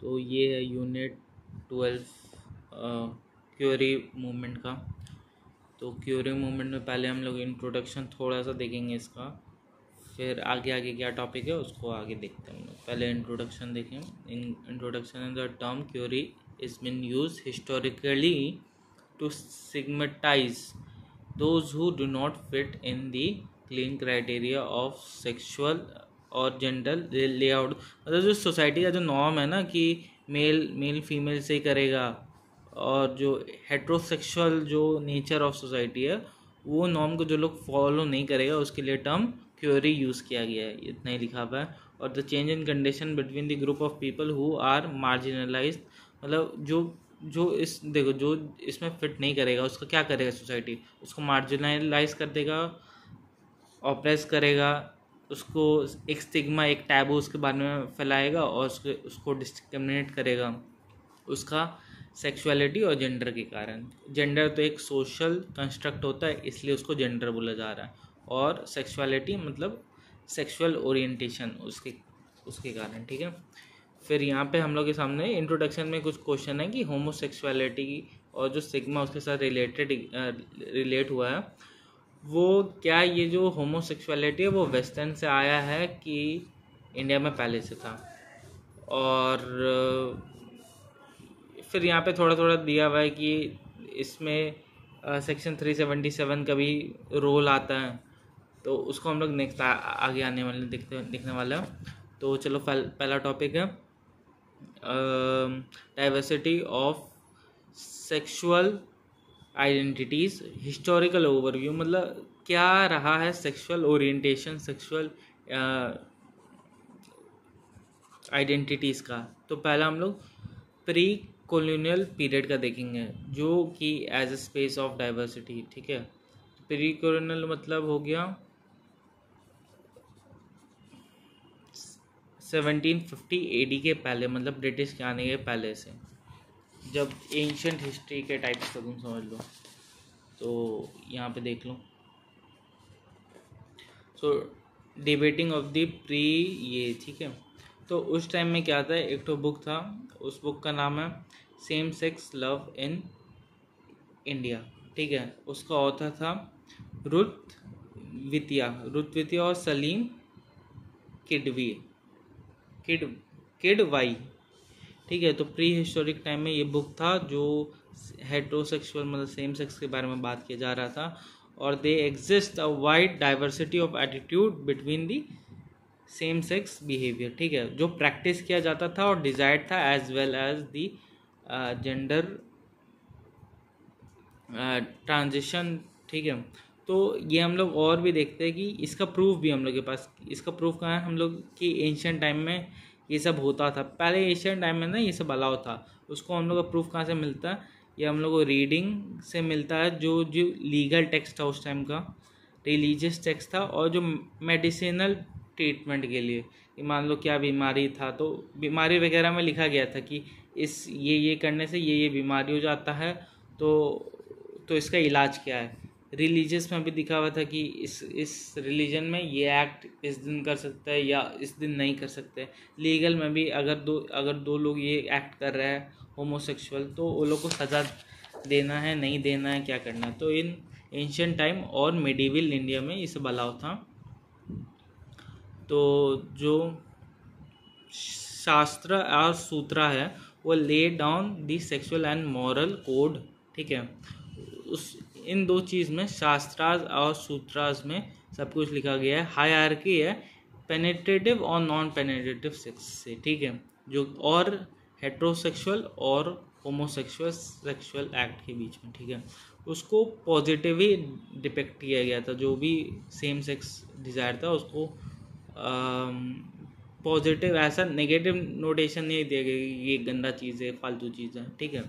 तो ये है यूनिट 12 क्यूरी मूवमेंट का। तो क्यूरी मूवमेंट में पहले हम लोग इंट्रोडक्शन थोड़ा सा देखेंगे इसका, फिर आगे आगे क्या टॉपिक है उसको आगे देखते हैं हम लोग। पहले इंट्रोडक्शन देखें। Introduction in the term queer is been use historically to stigmatize those who do not fit in the clean criteria of sexual और जेंडर लेआउट। मतलब जो सोसाइटी का जो नॉर्म है ना कि मेल मेल फीमेल से ही करेगा, और जो हेट्रोसेक्सुअल जो नेचर ऑफ सोसाइटी है वो नॉर्म को जो लोग फॉलो नहीं करेगा उसके लिए टर्म क्यूरी यूज़ किया गया है, इतना ही लिखा हुआ है। और the change in condition between the group of people who are marginalised, मतलब जो जो इस देखो जो इसमें फिट नहीं करेगा उसका क्या करेगा सोसाइटी, उसको मार्जिनलाइज कर देगा, ऑप्रेस करेगा, उसको एक स्टिग्मा एक टैबू उसके बारे में फैलाएगा और उसको डिस्क्रिमिनेट करेगा उसका सेक्सुअलिटी और जेंडर के कारण। जेंडर तो एक सोशल कंस्ट्रक्ट होता है इसलिए उसको जेंडर बोला जा रहा है, और सेक्सुअलिटी मतलब सेक्सुअल ओरिएंटेशन उसके उसके कारण, ठीक है। फिर यहाँ पे हम लोग के सामने इंट्रोडक्शन में कुछ क्वेश्चन है कि होमोसेक्सुअलिटी और जो सिग्मा उसके साथ रिलेट हुआ है, वो क्या ये जो होमोसेक्सुअलिटी है वो वेस्टर्न से आया है कि इंडिया में पहले से था। और फिर यहाँ पे थोड़ा थोड़ा दिया हुआ है कि इसमें सेक्शन 377 का भी रोल आता है, तो उसको हम लोग नेक्स्ट आगे आने वाले देखने वाला है। तो चलो पहला टॉपिक है diversity of sexual identities historical overview. मतलब क्या रहा है सेक्सुअल ओरिएंटेशन, सेक्सुअल आइडेंटिटीज़ का। तो पहला हम लोग प्री कॉलोनियल पीरियड का देखेंगे जो कि as a space of diversity, ठीक है। प्री कॉलोनियल मतलब हो गया 1750 AD के पहले, मतलब ब्रिटिश के आने के पहले से, जब एंशंट हिस्ट्री के टाइप से तुम समझ लो। तो यहाँ पे देख लो, सो डिबेटिंग ऑफ द प्री ये, ठीक है। तो उस टाइम में क्या था, एक तो बुक था, उस बुक का नाम है same sex love in India, ठीक है। उसका ऑथर था रुत वितिया और सलीम किडवाई, ठीक है। तो प्री हिस्टोरिक टाइम में ये बुक था जो हेट्रोसेक्सुअल मतलब सेम सेक्स के बारे में बात किया जा रहा था, और they exist a wide diversity of attitude between the same sex behaviour, ठीक है, जो प्रैक्टिस किया जाता था और डिजायर्ड था, as well as the gender transition, ठीक है। तो ये हम लोग और भी देखते हैं कि इसका प्रूफ भी हम लोग के पास, इसका प्रूफ कहाँ है हम लोग कि एंशियंट टाइम में ये सब होता था। पहले एशियन टाइम में ना ये सब अलाउ था, उसको हम लोग का प्रूफ कहाँ से मिलता है, ये हम लोग को रीडिंग से मिलता है। जो जो लीगल टेक्स्ट था उस टाइम का, रिलीजियस टेक्स्ट था, और जो मेडिसिनल ट्रीटमेंट के लिए, कि मान लो क्या बीमारी था तो बीमारी वगैरह में लिखा गया था कि इस ये करने से ये बीमारी हो जाता है, तो इसका इलाज क्या है। रिलीजियस में भी दिखा हुआ था कि इस रिलीजन में ये एक्ट इस दिन कर सकता है या इस दिन नहीं कर सकते। लीगल में भी अगर दो लोग ये एक्ट कर रहे हैं होमोसेक्सुअल, तो वो लोग को सज़ा देना है नहीं देना है क्या करना है। तो इन एंशियंट टाइम और मेडिवल इंडिया में ये सब अलाउ था। तो जो शास्त्र और सूत्रा है वो lay down the sexual and moral code, ठीक है। उस इन दो चीज़ में, शास्त्रास और सूत्रास में सब कुछ लिखा गया है। हायरार्की है पेनिट्रेटिव और नॉन पेनिट्रेटिव सेक्स से, ठीक है, जो और हेट्रोसेक्सुअल और होमोसेक्सुअल सेक्सुअल एक्ट के बीच में, ठीक है। उसको पॉजिटिव ही डिपेक्ट किया गया था, जो भी सेम सेक्स डिज़ायर था उसको पॉजिटिव, ऐसा नेगेटिव नोटेशन नहीं दिया गया ये गंदा चीज़ है फालतू चीज़ है, ठीक है।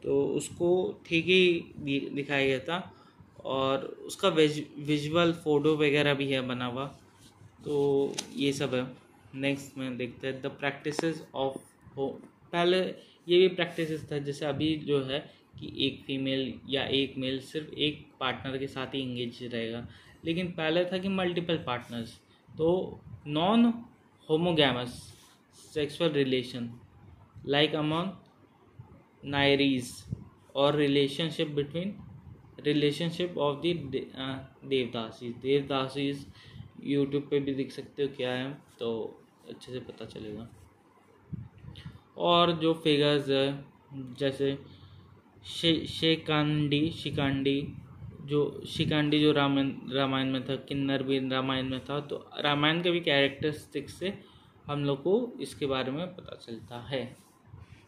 तो उसको ठीक ही दिखाया गया था, और उसका विजुअल फोटो वगैरह भी है बना हुआ। तो ये सब है। नेक्स्ट में देखते हैं द प्रैक्टिसेस ऑफ पहले ये भी प्रैक्टिसेस था जैसे अभी जो है कि एक फीमेल या एक मेल सिर्फ एक पार्टनर के साथ ही इंगेज रहेगा, लेकिन पहले था कि मल्टीपल पार्टनर्स। तो non homogamous sexual relation, like among Nairis, or relationship of the devadasis. Devadasis YouTube पे भी देख सकते हो क्या है, तो अच्छे से पता चलेगा। और जो फिगर्स है जैसे शिकांडी जो रामायण में था, किन्नर भी रामायण में था, तो रामायण के भी कैरेक्टरिस्टिक्स से हम लोग को इसके बारे में पता चलता है।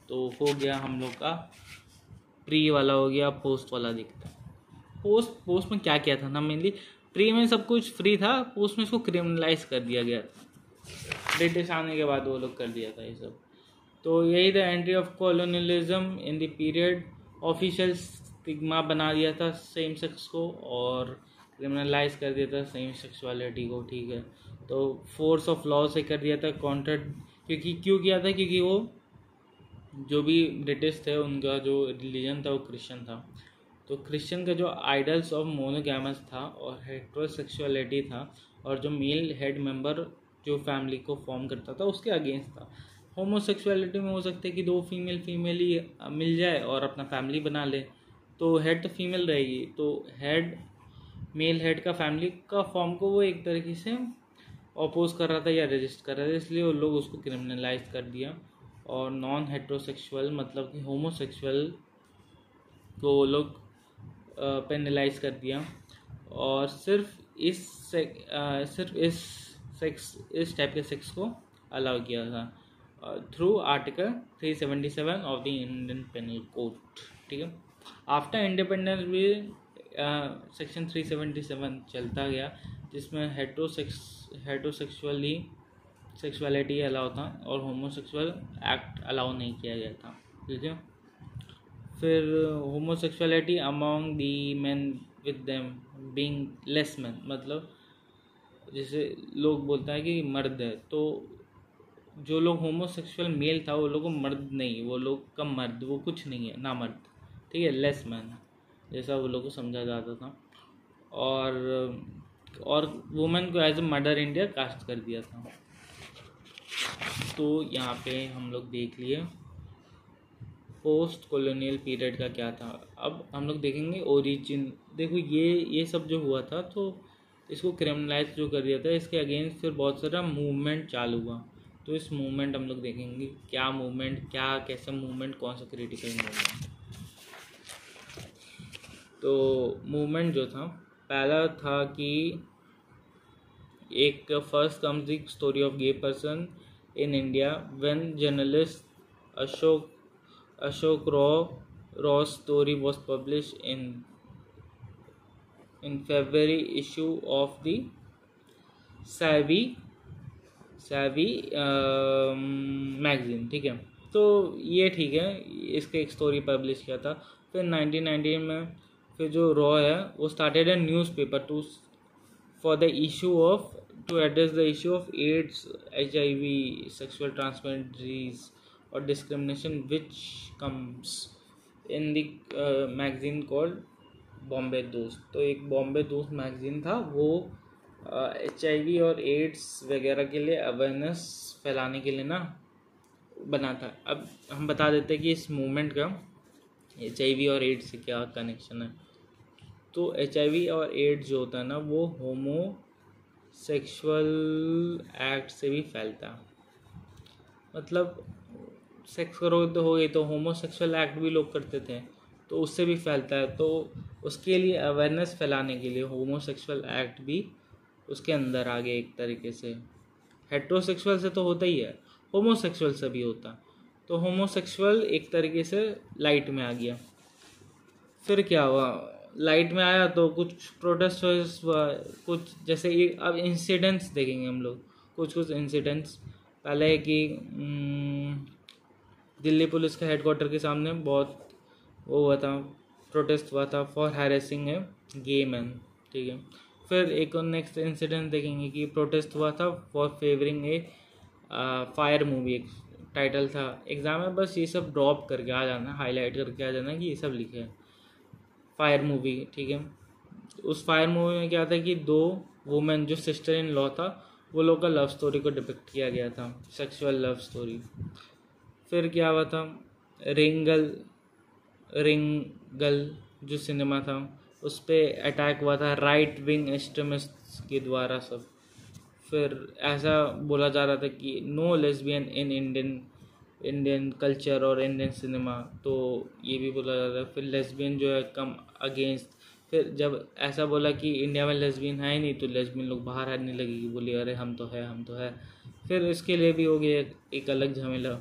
तो हो गया हम लोग का प्री वाला, हो गया पोस्ट वाला दिखता है। पोस्ट में क्या किया था ना, मेनली प्री में सब कुछ फ्री था, पोस्ट में इसको क्रिमिनलाइज कर दिया गया था। ब्रिटिश आने के बाद वो लोग कर दिया था ये सब। तो यही था entry of colonialism in the period. Official stigma बना दिया था सेम सेक्स को, और क्रिमिनलाइज कर दिया था सेम सेक्सुअलिटी को, ठीक है। तो फोर्स ऑफ लॉ से कर दिया था कॉन्ट्रैक्ट, क्यों किया था, क्योंकि वो जो भी ब्रिटिश थे उनका जो रिलीजन था वो क्रिश्चियन था। तो क्रिश्चियन का जो आइडल्स ऑफ मोनोगैमस था और हेट्रोसेक्सुअलिटी था, और जो मेल हेड मेंबर जो फैमिली को फॉर्म करता था उसके अगेंस्ट था। होमोसेक्सुअलिटी में हो सकता है कि दो फीमेल ही मिल जाए और अपना फैमिली बना ले, तो हेड तो फीमेल रहेगी, तो मेल हेड का फैमिली का फॉर्म को वो एक तरीके से अपोज कर रहा था या रजिस्ट कर रहा था, इसलिए वो लोग उसको क्रिमिनलाइज कर दिया। और नॉन हेट्रोसेक्सुअल मतलब कि होमोसेक्सुअल को वो लोग पेनलाइज कर दिया, और सिर्फ इस टाइप के सेक्स को अलाउ किया था through article 377 of the Indian penal code, ठीक है। आफ्टर इंडिपेंडेंस भी सेक्शन 377 चलता गया, जिसमें सेक्सुअलिटी अलाउ था और होमोसेक्सुअल एक्ट अलाउ नहीं किया गया था, ठीक है। फिर homosexuality among the man with them being less man, मतलब जैसे लोग बोलता है कि मर्द है, तो जो लोग होमोसेक्सुअल मेल था वो लोग मर्द नहीं, वो लोग का मर्द, वो कुछ नहीं है, ना मर्द, ठीक है, लेस मैन जैसा वो लोग को समझा जाता था। और वुमेन को as a murder India cast कर दिया था। तो यहाँ पे हम लोग देख लिए पोस्ट कॉलोनियल पीरियड का क्या था। अब हम लोग देखेंगे ओरिजिन। देखो ये सब जो हुआ था, तो इसको क्रिमिनलाइज जो कर दिया था, इसके अगेंस्ट फिर बहुत सारा मूवमेंट चालू हुआ। तो इस मूवमेंट हम लोग देखेंगे क्या मूवमेंट, क्या कैसा मूवमेंट, कौन सा क्रिटिकल मूवमेंट। तो मूवमेंट जो था, पहला था कि एक first comes the story of gay person in India when journalist Ashok Raw's story was published in February issue of the Savvy magazine, ठीक है। तो ये ठीक है, इसके एक स्टोरी पब्लिश किया था। फिर 1990 में फिर जो रॉ है वो started A newspaper to address the issue of AIDS, HIV, sexual transmitted disease or discrimination which comes in the magazine called Bombay दोस्त। तो एक बॉम्बे दोस्त मैगजीन था, वो HIV और एड्स वगैरह के लिए अवेयरनेस फैलाने के लिए ना बना था। अब हम बता देते हैं कि इस मूवमेंट का HIV और एड्स से क्या कनेक्शन है। तो HIV और एड्स जो होता है ना, वो होमोसेक्सुअल एक्ट से भी फैलता है। मतलब सेक्स करोगे तो हो गई, तो होमोसेक्सुअल एक्ट भी लोग करते थे, तो उससे भी फैलता है। तो उसके लिए अवेयरनेस फैलाने के लिए होमोसेक्सुअल एक्ट भी उसके अंदर आ गया एक तरीके से। हेट्रोसेक्सुअल से तो होता ही है, होमोसेक्सुअल से भी होता, तो होमोसेक्सुअल एक तरीके से लाइट में आ गया। फिर क्या हुआ, लाइट में आया तो कुछ प्रोटेस्ट हुआ, कुछ जैसे ये अब इंसिडेंट्स देखेंगे हम लोग, कुछ इंसिडेंट्स। पहले है कि दिल्ली पुलिस के हेडक्वार्टर के सामने बहुत वो हुआ था, प्रोटेस्ट हुआ था for harassing a gay man, ठीक है। फिर एक और नेक्स्ट इंसिडेंट देखेंगे कि प्रोटेस्ट हुआ था for favouring A fire movie, एक टाइटल था। एग्ज़ाम में बस ये सब ड्रॉप करके आ जाना, हाईलाइट करके आ जाना कि ये सब लिखे है, फायर मूवी, ठीक है। उस फायर मूवी में क्या था कि दो वुमेन जो सिस्टर इन लॉ था, वो लोग का लव स्टोरी को डिपिक्ट किया गया था, सेक्सुअल लव स्टोरी। फिर क्या हुआ था, रिंगल रिंगल जो सिनेमा था उस पर अटैक हुआ था राइट विंग एक्सट्रीमिस्ट के द्वारा सब। फिर ऐसा बोला जा रहा था कि no lesbian in Indian culture और इंडियन सिनेमा, तो ये भी बोला जा रहा है। फिर लेस्बियन जो है कम अगेंस्ट, फिर जब ऐसा बोला कि इंडिया में लेस्बियन है ही नहीं तो लेस्बियन लोग बाहर आने लगे कि बोले अरे हम तो है। फिर इसके लिए भी हो गया एक अलग झमेला।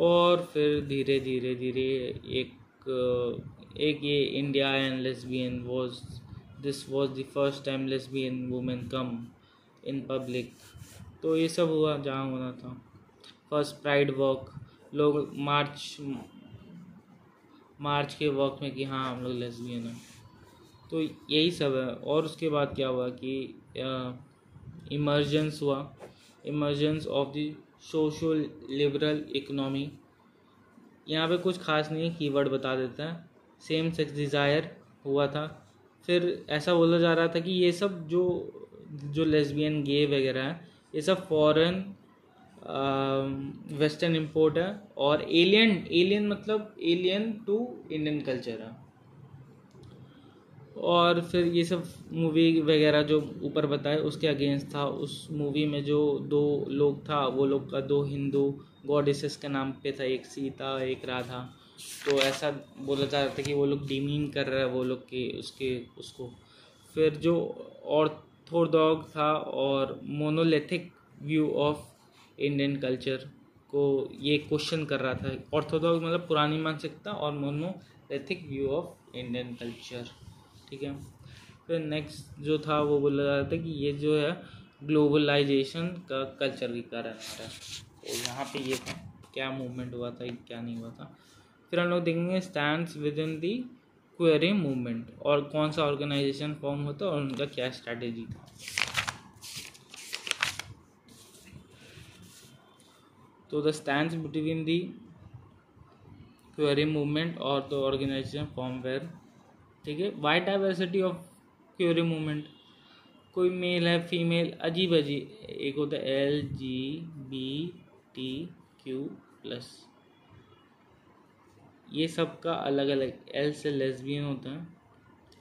और फिर धीरे धीरे एक ये India and lesbian this was the first time lesbian women come in public. तो ये सब हुआ जहाँ होना था। फर्स्ट प्राइड वॉक, लोग मार्च के वॉक में कि हाँ हम लोग लेस्बियन हैं। तो यही सब है। और उसके बाद क्या हुआ कि emergence of the social liberal economy. यहाँ पे कुछ खास नहीं है, कीवर्ड बता देता है। सेम सेक्स डिज़ायर हुआ था। फिर ऐसा बोला जा रहा था कि ये सब जो लेस्बियन गे वगैरह है ये सब फॉरेन वेस्टर्न इम्पोर्ट है और एलियन मतलब एलियन टू इंडियन कल्चर है। और फिर ये सब मूवी वगैरह जो ऊपर बताए उसके अगेंस्ट था। उस मूवी में जो दो लोग था वो लोग का दो हिंदू गॉडेसेस के नाम पे था, एक सीता एक राधा। तो ऐसा बोला जा रहा था कि वो लोग डीमीन कर रहा है वो लोग के उसको। फिर जो ऑर्थोडॉक्स था और monolithic view of Indian culture को ये क्वेश्चन कर रहा था। ऑर्थोडॉक्स मतलब पुरानी मानसिकता और monolithic view of Indian culture, ठीक है। फिर नेक्स्ट जो था वो बोला जा रहा था कि ये जो है ग्लोबलाइजेशन का कल्चर के कारण आ रहा है। तो यहाँ पे ये था क्या मूवमेंट हुआ था क्या नहीं हुआ था। फिर हम लोग देखेंगे स्टैंड्स विद इन दी क्वेरी मूवमेंट और कौन सा ऑर्गेनाइजेशन फॉर्म होता और उनका क्या स्ट्रैटेजी था। तो the stands between the query movement और द ऑर्गेनाइजेशन फॉर्म वेयर, ठीक है। Wide diversity of query movement, कोई मेल है फीमेल अजीब, एक होता है LGBTQ+, ये सब का अलग अलग। L से लेस्बियन होता है,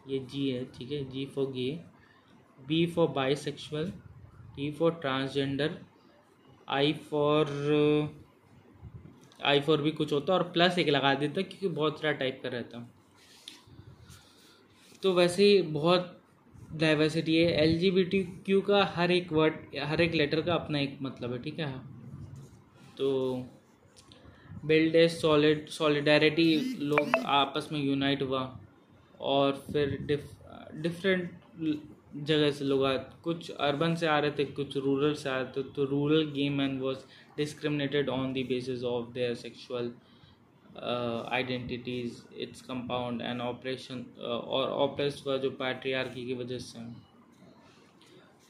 ये G है, ठीक है, G for gay, B for bisexual, T for transgender, I for भी कुछ होता है और प्लस एक लगा देता है क्योंकि बहुत सारा टाइप का रहता है। तो वैसे ही बहुत डाइवर्सिटी है। LGBTQ का हर एक वर्ड हर एक लेटर का अपना एक मतलब है, ठीक है। तो बिल्ड ए सॉलिडारिटी, लोग आपस में यूनाइट हुआ। और फिर डिफरेंट जगह से लोग कुछ अर्बन से आ रहे थे कुछ रूरल से आ रहे थे। तो rural gay man was discriminated on the basis of their sexual identities, it's compound and operation और ऑपरेस हुआ जो पैट्रियार्की की वजह से।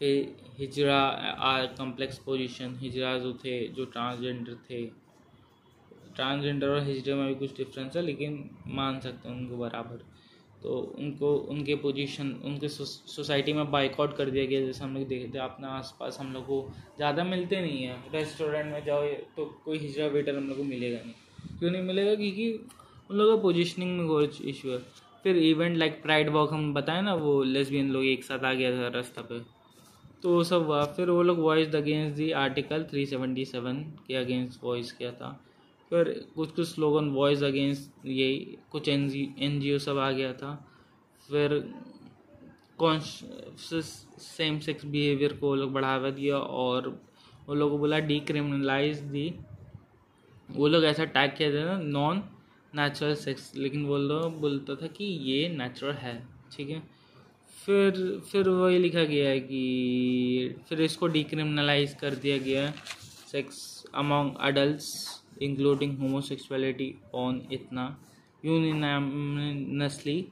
फिर हिजरा कॉम्प्लेक्स पोजीशन, हिजरा जो थे जो ट्रांसजेंडर और हिजरे में भी कुछ डिफरेंस है लेकिन मान सकते हैं उनको बराबर। तो उनको उनके पोजीशन उनके सोसाइटी में बाइकआउट कर दिया गया। जैसे हम लोग देखते हैं अपने आसपास हम लोग को ज़्यादा मिलते नहीं है, रेस्टोरेंट में जाओ तो कोई हिजरा वेटर हम लोग को मिलेगा नहीं। क्यों नहीं मिलेगा? क्योंकि उन लोगों का पोजीशनिंग में कुछ इशू है। फिर इवेंट लाइक प्राइड वॉक हम बताएं ना, वो लेस्बियन लोग एक साथ आ गया था रास्ता पे, तो वो सब हुआ। फिर वो लोग वॉइस अगेंस्ट दी आर्टिकल 377 के अगेंस्ट वॉइस किया था। फिर कुछ स्लोगन वॉइस अगेंस्ट यही कुछ NGO सब आ गया था। फिर कॉन्शियस सेम सेक्स बिहेवियर को वो लोग बढ़ावा दिया और वो लोग को बोला डीक्रिमिनलाइज दी। वो लोग ऐसा टैग किया था ना नॉन नेचुरल सेक्स, लेकिन वो लोग बोलता था कि ये नेचुरल है, ठीक है। फिर वही लिखा गया है कि फिर इसको डीक्रिमिनलाइज कर दिया गया है sex among adults including homosexuality on इतना यूनिनामसली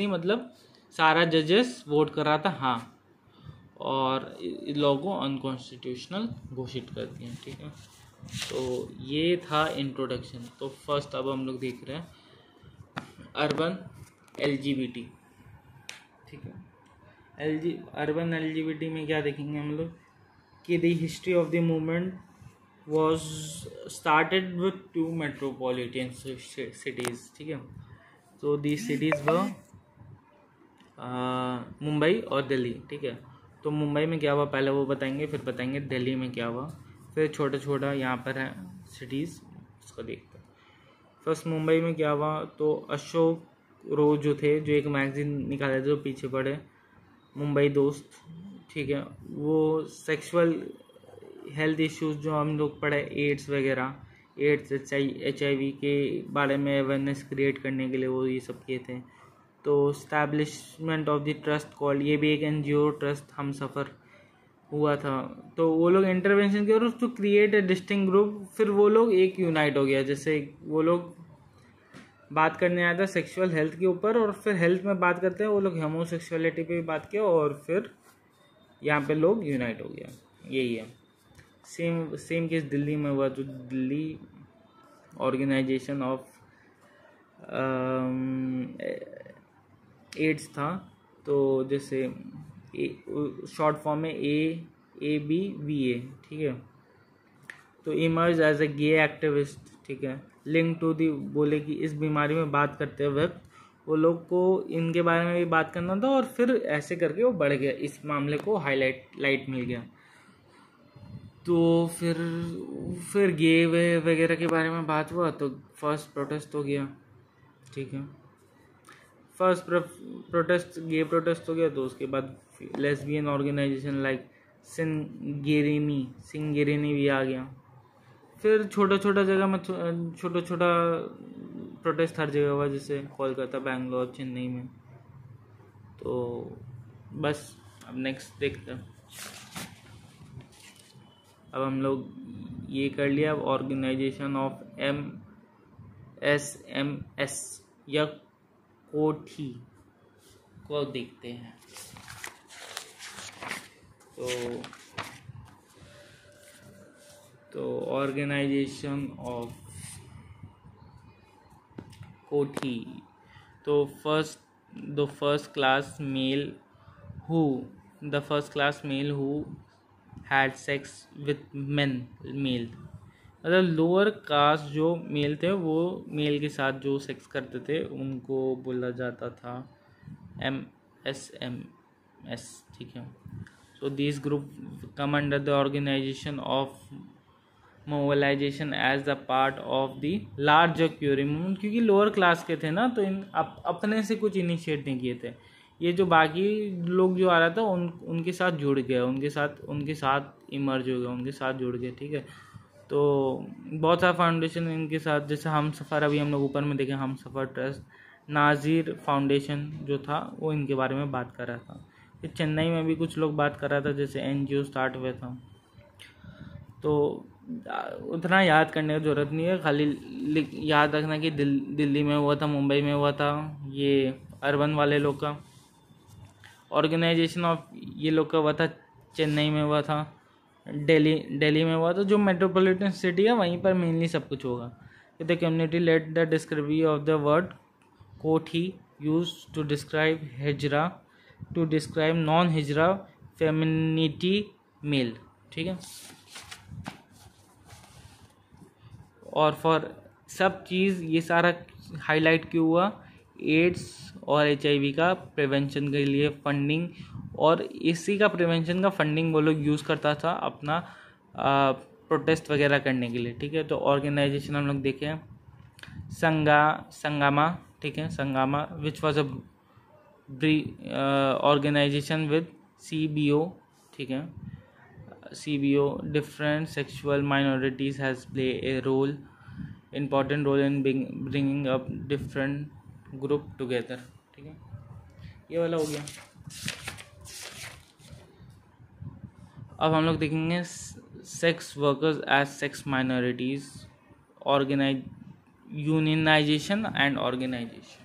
मतलब सारा जजेस वोट कर रहा था हाँ, और लॉ को अनकॉन्स्टिट्यूशनल घोषित कर दिया, ठीक है। तो ये था इंट्रोडक्शन। तो फर्स्ट अब हम लोग देख रहे हैं अर्बन LGBT, ठीक है। अर्बन LGBT में क्या देखेंगे हम लोग कि the history of the movement was started with 2 metropolitan cities, ठीक है। तो these cities were मुंबई और दिल्ली, ठीक है। तो मुंबई में क्या हुआ पहले वो बताएंगे, फिर बताएंगे दिल्ली में क्या हुआ, फिर छोटा छोटा यहाँ पर है सिटीज़, उसको देखते हैं। फर्स्ट मुंबई में क्या हुआ, तो अशोक रोज जो थे, जो एक मैगजीन निकाले थे जो पीछे पड़े, मुंबई दोस्त, ठीक है। वो सेक्सुअल हेल्थ इश्यूज जो हम लोग पढ़े, एड्स वगैरह, एड्स HIV के बारे में अवेयरनेस क्रिएट करने के लिए वो ये सब किए थे। तो establishment of the trust call, ये भी एक NGO ट्रस्ट हम सफ़र हुआ था। तो वो लोग इंटरवेंशन किया और to create a distinct group, फिर वो लोग एक यूनाइट हो गया। जैसे वो लोग बात करने आया था सेक्सुअल हेल्थ के ऊपर, और फिर हेल्थ में बात करते हैं वो लोग होमोसेक्सुअलिटी पे भी बात किया, और फिर यहाँ पे लोग यूनाइट हो गया। यही है। सेम केस दिल्ली में हुआ, तो दिल्ली ऑर्गेनाइजेशन ऑफ एड्स था। तो जैसे शॉर्ट फॉर्म में ABVA, ठीक है। तो emerge as a gay activist, ठीक है। लिंक टू दी, बोले कि इस बीमारी में बात करते वक्त वो लोग को इनके बारे में भी बात करना था, और फिर ऐसे करके वो बढ़ गया, इस मामले को लाइट मिल गया। तो फिर गे वगैरह के बारे में बात हुआ, तो फर्स्ट प्रोटेस्ट हो गया, ठीक है। फर्स्ट प्रोटेस्ट गे प्रोटेस्ट हो गया, तो उसके बाद लेस्बियन ऑर्गेनाइजेशन लाइक सिंगेरिनी भी आ गया। फिर छोटा छोटा जगह में छोटा छोटा प्रोटेस्ट हर जगह हुआ, जैसे कोलकाता, बैंगलोर, चेन्नई में। तो बस अब नेक्स्ट देखते हैं। अब हम लोग ये कर लिया, अब ऑर्गेनाइजेशन ऑफ MSMS या कोठी को देखते हैं। तो ऑर्गेनाइजेशन ऑफ कोठी, तो the first class male who had sex with male, मतलब लोअर कास्ट जो मेल थे वो मेल के साथ जो सेक्स करते थे उनको बोला जाता था MSMS, ठीक है। So this group come under the organisation of mobilisation as the part of the larger queer movement, क्योंकि लोअर क्लास के थे ना, तो इन अपने से कुछ इनिशिएट नहीं किए थे। ये जो बाकी लोग जो आ रहा था उनके साथ जुड़ गया, उनके साथ इमर्ज हो गया, उनके साथ जुड़ गए, ठीक है। तो बहुत सारा फाउंडेशन इनके साथ, जैसे हम सफ़र, अभी हम लोग ऊपर में देखें, हम सफ़र ट्रस्ट, नाजिर फाउंडेशन जो था वो इनके बारे में बात कर रहा था। फिर चेन्नई में भी कुछ लोग बात कर रहा था, जैसे NGO स्टार्ट हुआ था। तो उतना याद करने की ज़रूरत नहीं है, खाली याद रखना कि दिल्ली में हुआ था, मुंबई में हुआ था, ये अर्बन वाले लोग का ऑर्गेनाइजेशन ऑफ ये लोग का हुआ था, चेन्नई में हुआ था, दिल्ली में हुआ, तो जो मेट्रोपॉलिटन सिटी है वहीं पर मेनली सब कुछ होगा। The community let the description of the word kothi use to describe hijra, to describe non hijra femininity male, ठीक है। और फॉर सब चीज़ ये सारा हाईलाइट क्यों हुआ, एड्स और HIV का प्रिवेंशन के लिए फंडिंग, और इसी का प्रिवेंशन का फंडिंग वो लोग यूज़ करता था अपना प्रोटेस्ट वगैरह करने के लिए, ठीक है। तो ऑर्गेनाइजेशन हम लोग देखें, संगामा, ठीक है, Sangama which was a organization with CBO, ठीक है। CBO different sexual minorities has play a role, important role in bringing up different group together, ठीक है। ये वाला हो गया। अब हम लोग देखेंगे sex workers as sex minorities, unionization and organization.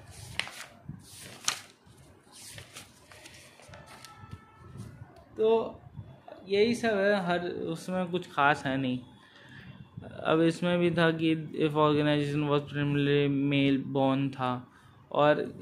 तो यही सब है, हर उसमें कुछ खास है नहीं। अब इसमें भी था कि if organization was primarily male born था, और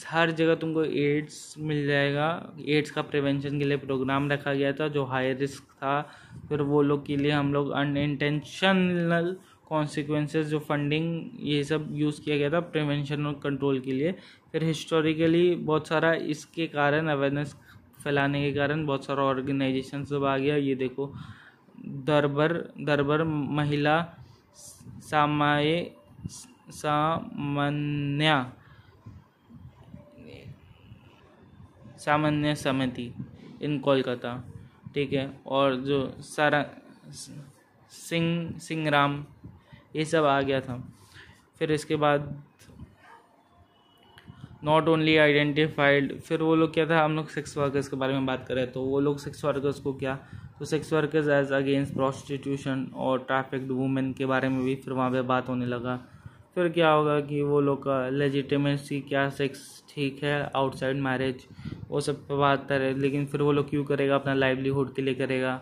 हर जगह तुमको एड्स मिल जाएगा। एड्स का प्रिवेंशन के लिए प्रोग्राम रखा गया था जो हाई रिस्क था। फिर वो लोग के लिए हम लोग अनइंटेंशनल कॉन्सिक्वेंसेस जो फंडिंग ये सब यूज़ किया गया था प्रिवेंशन और कंट्रोल के लिए। फिर हिस्टोरिकली बहुत सारा इसके कारण अवेयरनेस फैलाने के कारण बहुत सारा ऑर्गेनाइजेशन सब आ गया। ये देखो दरबर महिला सामान्य समिति इन कोलकाता, ठीक है। और जो सारा सिंगराम ये सब आ गया था। फिर इसके बाद नॉट ओनली आइडेंटिफाइड, फिर वो लोग क्या था, हम लोग सेक्स वर्कर्स के बारे में बात करें तो वो लोग सेक्स वर्कर्स को क्या, तो sex workers as against prostitution और ट्रैफिक्ड वुमेन के बारे में भी फिर वहाँ पे बात होने लगा। फिर क्या होगा कि वो लोग का लेजिटिमेसी, क्या सेक्स ठीक है आउटसाइड मैरिज, वो सब पे बात करे। लेकिन फिर वो लोग क्यों करेगा, अपना लाइवलीहुड के लिए करेगा।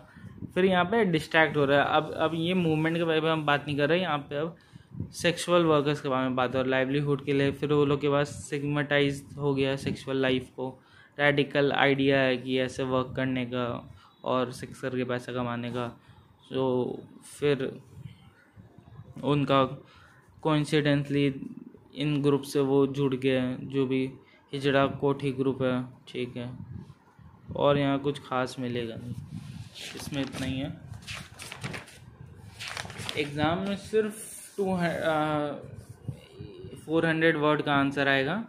फिर यहाँ पे डिस्ट्रैक्ट हो रहा है। अब ये मूवमेंट के बारे में हम बात नहीं कर रहे यहाँ पे, अब सेक्सुअल वर्कर्स के बारे में बात हो, लाइवलीहुड के लिए। फिर वो लोग के पास सिग्मेटाइज हो गया सेक्सुअल लाइफ को, रेडिकल आइडिया है कि ऐसे वर्क करने का और सेक्स करके पैसा कमाने का। तो फिर उनका कोइंसिडेंटली इन ग्रुप से वो जुड़ गए, जो भी हिजड़ा कोठी ग्रुप है, ठीक है। और यहाँ कुछ खास मिलेगा नहीं, इसमें इतना ही है। एग्ज़ाम में सिर्फ 400 वर्ड का आंसर आएगा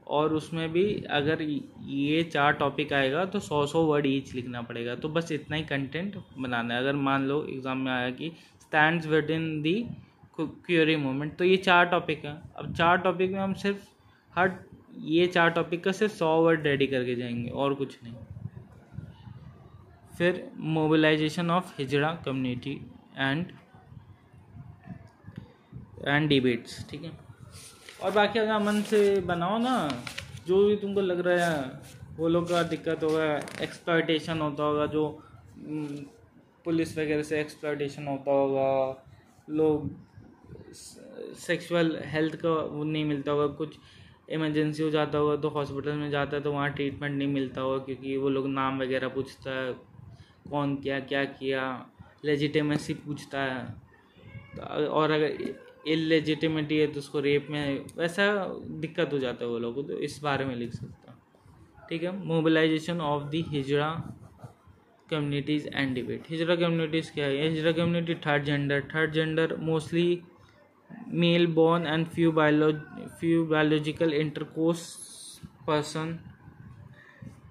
और उसमें भी अगर ये 4 टॉपिक आएगा तो 100 वर्ड ईच लिखना पड़ेगा। तो बस इतना ही कंटेंट बनाना है। अगर मान लो एग्ज़ाम में आया कि stands within the queer movement, तो ये 4 टॉपिक है। अब 4 टॉपिक में हम सिर्फ ये 4 टॉपिक का सिर्फ 100 वर्ड रेडी करके जाएंगे और कुछ नहीं। फिर mobilization of hijra community and debates, ठीक है। और बाकी अगर मन से बनाओ ना, जो भी तुमको लग रहा है वो लोग का दिक्कत होगा, एक्सप्लॉयटेशन होता होगा, जो पुलिस वगैरह से एक्सप्लॉयटेशन होता होगा, लोग सेक्सुअल हेल्थ का वो नहीं मिलता होगा, कुछ इमरजेंसी हो जाता होगा तो हॉस्पिटल में जाता है तो वहाँ ट्रीटमेंट नहीं मिलता होगा क्योंकि वो लोग नाम वगैरह पूछता है, कौन क्या क्या किया, लेजिटिमेसी पूछता है। और अगर इलेजिटिमेटी है तो उसको रेप में वैसा दिक्कत हो जाता है वो लोगों को। तो इस बारे में लिख सकता, ठीक है। Mobilization of the hijra communities and debate. Hijra communities क्या है? Hijra community third gender mostly male born and few biological intercourse person.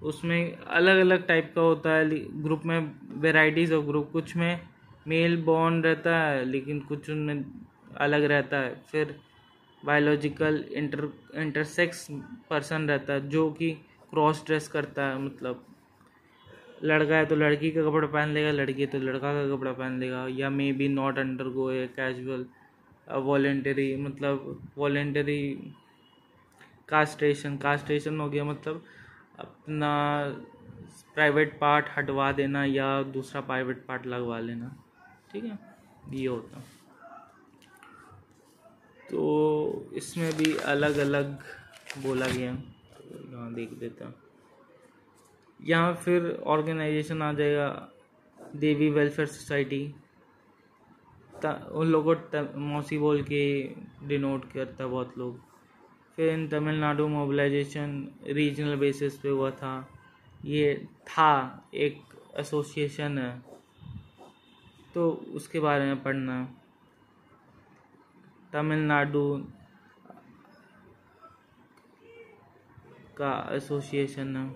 उसमें अलग अलग टाइप का होता है ग्रुप में, वेराइटीज़ ऑफ ग्रुप। कुछ में मेल बॉर्न रहता है लेकिन कुछ उनमें अलग रहता है। फिर बायोलॉजिकल इंटरसेक्स पर्सन रहता है जो कि क्रॉस ड्रेस करता है, मतलब लड़का है तो लड़की का कपड़ा पहन लेगा, लड़की है तो लड़का का कपड़ा पहन लेगा। या may be not undergo a casual voluntary, मतलब वॉलेंटरी कास्ट्रेशन हो गया, मतलब अपना प्राइवेट पार्ट हटवा देना या दूसरा प्राइवेट पार्ट लगवा लेना, ठीक है, ये होता। तो इसमें भी अलग अलग बोला गया, तो यहाँ देख देता। यहाँ फिर ऑर्गेनाइजेशन आ जाएगा, देवी वेलफेयर सोसाइटी, उन लोगों को मौसी बोल के डिनोट करता बहुत लोग। फिर इन तमिलनाडु मोबिलाइजेशन रीजनल बेसिस पे हुआ था। ये था एक एसोसिएशन है तो उसके बारे में पढ़ना। तमिलनाडु का एसोसिएशन है।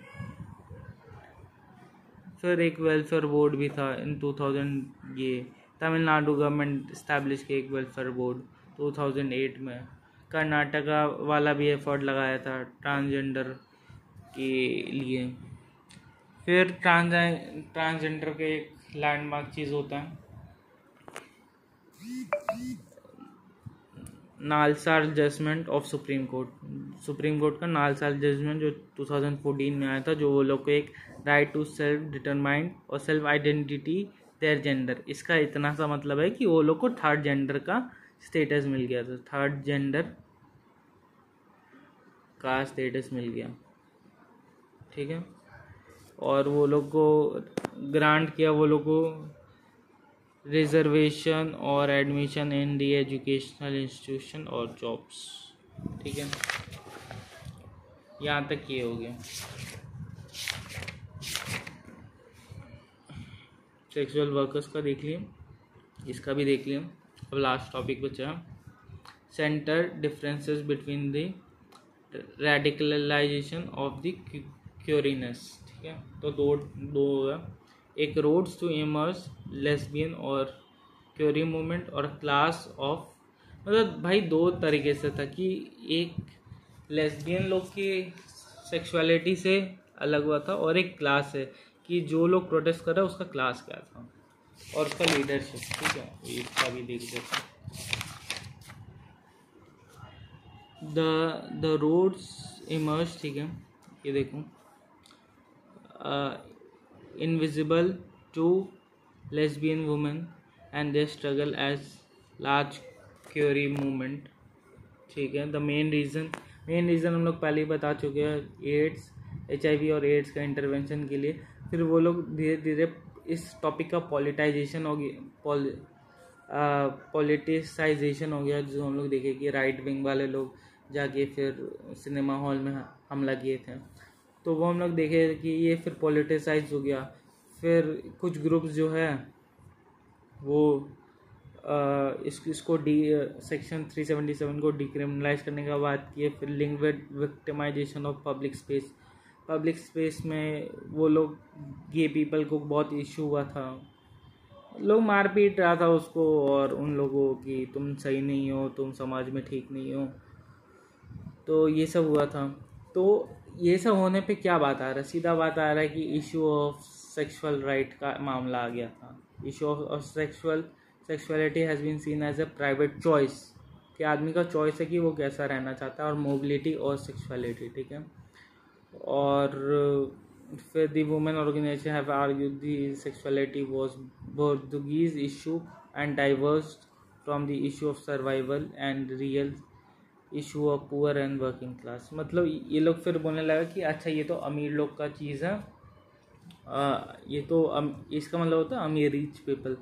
फिर एक वेलफेयर बोर्ड भी था इन 2000, ये तमिलनाडु गवर्नमेंट इस्टेब्लिश किया एक वेलफेयर बोर्ड 2008 में। कर्नाटका वाला भी एफर्ट लगाया था ट्रांसजेंडर के लिए। फिर ट्रांसजेंडर के एक लैंडमार्क चीज़ होता है NALSA judgment of Supreme Court का नालसार जजमेंट जो 2014 में आया था, जो वो लोग को एक राइट टू सेल्फ डिटरमाइंड और सेल्फ आइडेंटिटी देयर जेंडर। इसका इतना सा मतलब है कि वो लोग को थर्ड जेंडर का स्टेटस मिल गया था। थर्ड जेंडर कास्ट स्टेटस मिल गया, ठीक है। और वो लोग को ग्रांट किया वो लोग को रिजर्वेशन और admission in the educational institution और जॉब्स, ठीक है। यहाँ तक ये हो गया। सेक्सुअल वर्कर्स का देख लिए, इसका भी देख लिया। अब लास्ट टॉपिक बचा centre differences between the radicalization of the queerness, ठीक है। तो दो होगा, एक रोड्स टू इमर्स लेस्बियन और क्यूरी मूवमेंट और क्लास ऑफ, मतलब भाई दो तरीके से था कि एक लेस्बियन लोग की सेक्सुअलिटी से अलग हुआ था और एक क्लास है कि जो लोग प्रोटेस्ट कर रहे हैं उसका क्लास क्या था और उसका लीडरशिप, ठीक है। इसका भी देख लेते हैं। द रोड्स इमर्ज, ठीक है, ये देखो, invisible to lesbian women and they struggle as large queer movement, ठीक है। द मेन रीज़न हम लोग पहले ही बता चुके हैं, एड्स, HIV और एड्स का इंटरवेंशन के लिए। फिर वो लोग धीरे धीरे इस टॉपिक का पॉलिटाइजेशन हो गया, पॉलिटिसाइजेशन हो गया, जो हम लोग देखे कि राइट विंग वाले लोग जाके फिर सिनेमा हॉल में हमला किए थे, तो वो हम लोग देखे कि ये फिर पॉलिटिसाइज हो गया। फिर कुछ ग्रुप्स जो है वो इसको सेक्शन 377 को डिक्रिमिनलाइज करने का बात किए। फिर link victimisation of public space में वो लोग गे पीपल को बहुत इशू हुआ था, लोग मार पीट रहा था उसको और उन लोगों की तुम सही नहीं हो, तुम समाज में ठीक नहीं हो, तो ये सब हुआ था। तो ये सब होने पे क्या बात आ रहा है, सीधा बात आ रहा है कि इशू ऑफ सेक्सुअल राइट का मामला आ गया था। Issue of sexuality has been seen as a private choice, कि आदमी का चॉइस है कि वो कैसा रहना चाहता है, और मोबिलिटी और सेक्सुअलिटी, ठीक है। और फिर the women organization have argued the sexuality was bourgeois issue and diverted from the issue of survival and real issue of poor and working class. मतलब ये लोग फिर बोलने लगा कि अच्छा ये तो अमीर लोग का चीज़ है, ये तो इसका मतलब होता है अमीर रिच पीपल,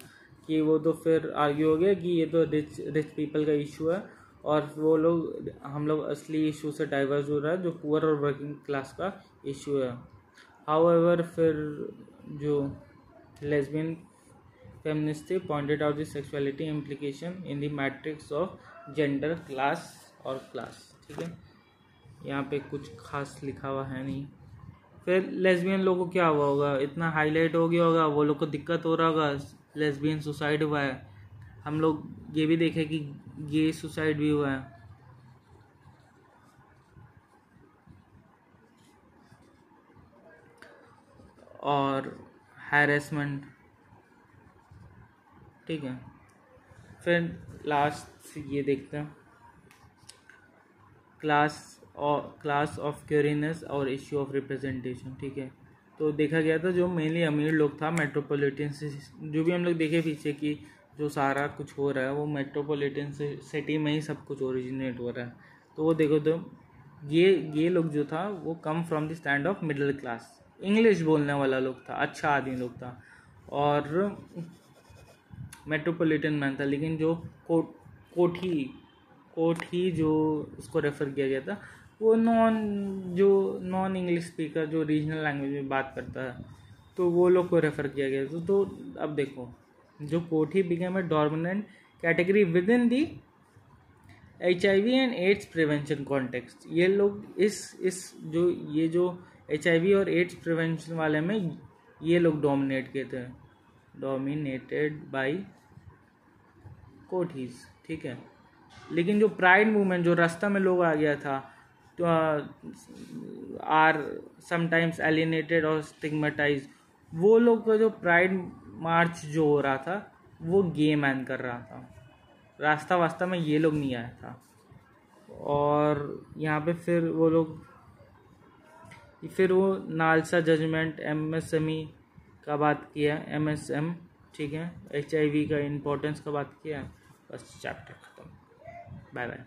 कि वो तो फिर आर्ग्यू हो गया कि ये तो रिच पीपल का इशू है और वो लोग हम लोग असली इशू से डाइवर्स हो रहा है जो पुअर और वर्किंग क्लास का इशू है। हाउएवर फिर जो लेस्बियन फेमिनिस्ट थे pointed out the sexuality implication in the matrix of gender, class और क्लास, ठीक है। यहाँ पे कुछ खास लिखा हुआ है नहीं। फिर लेस्बियन लोगों को क्या हुआ होगा, इतना हाईलाइट हो गया होगा, वो लोग को दिक्कत हो रहा होगा, लेस्बियन सुसाइड हुआ है। हम लोग ये भी देखे कि गे सुसाइड भी हुआ है। और हैरेसमेंट, ठीक है। फिर लास्ट ये देखते हैं क्लास ऑफ क्यूरीनेस और इश्यू ऑफ रिप्रेजेंटेशन, ठीक है। तो देखा गया था जो मेनली अमीर लोग था मेट्रोपॉलिटन से, जो भी हम लोग देखे पीछे कि जो सारा कुछ हो रहा है वो मेट्रोपॉलिटन सिटी में ही सब कुछ ओरिजिनेट हो रहा है। तो वो देखो तो ये लोग जो था वो come from the stand of middle class, English बोलने वाला लोग था, अच्छा आदमी लोग था और मेट्रोपॉलिटन मैन था। लेकिन जो कोठी जो उसको रेफ़र किया गया था वो नॉन इंग्लिश स्पीकर जो रीजनल लैंग्वेज में बात करता है, तो वो लोग को रेफ़र किया गया था। तो अब देखो जो कोठी became a dominant category within the HIV and AIDS prevention context. ये लोग ये जो HIV और एड्स प्रिवेंशन वाले में ये लोग डोमिनेट किए थे, डोमिनेटेड बाय कोठीज, ठीक है। लेकिन जो प्राइड मूवमेंट जो रास्ता में लोग आ गया था तो आर समटाइम्स एलिनेटेड और स्टिग्मेटाइज, वो लोग का जो प्राइड मार्च जो हो रहा था वो गे मैन कर रहा था, रास्ता वास्ता में ये लोग नहीं आया था। और यहाँ पे फिर वो नालसा जजमेंट MSME का बात किया, MSM, ठीक है, HIV का इम्पोर्टेंस का बात किया, बस चैप्टर खत्म। Bye bye.